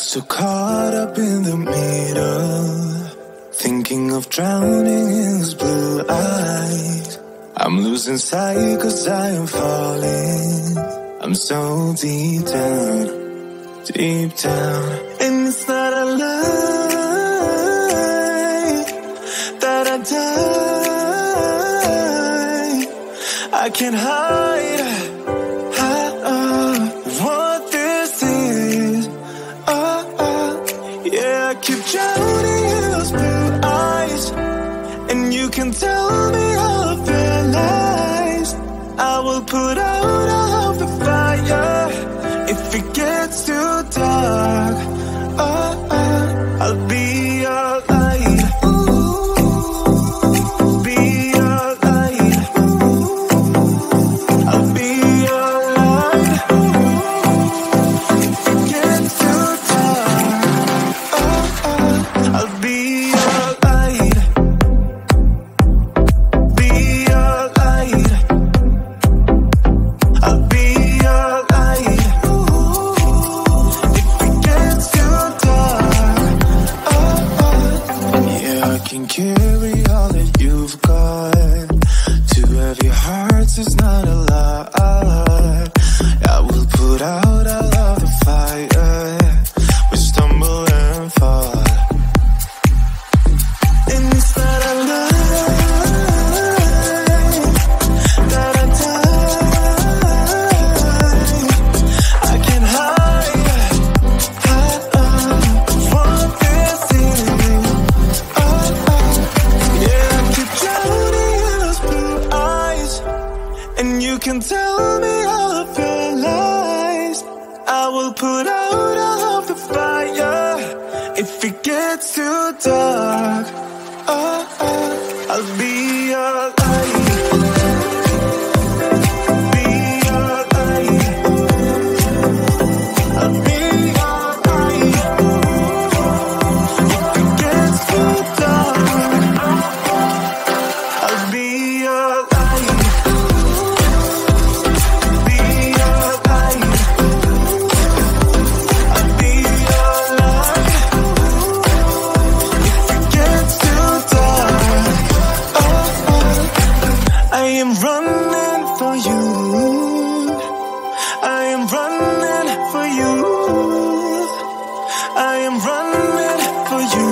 so caught up in the middle, thinking of drowning in his blue eyes. I'm losing sight 'cause I am falling. I'm so deep down, deep down. And it's not a lie that I die. I can't hide what this is. Yeah, I keep drowning in those blue eyes, and you can tell me all of your lies. I will put out all of the fire if it gets too dark. I'll be your light. Be your light. I'll be your light. If it gets too dark, I'll be your light. Be your light. I'll be your light. If it gets too dark, yeah, I can carry all that you've got. Two heavy hearts is not a lot. I will put out all of the fire. We stumble and fall. And it's not a lie that I die. I can't hide what this is. Yeah, I keep drowning in those blue eyes, and you can tell me all of your lies. I will put out all of the fire if it gets too dark. I'll be your light. Be your light. I'll be your light. If it gets too dark, I'll be your light. Be your light. I'll be your light. If it gets too dark, I am running for you. I am running for you. I am running for you.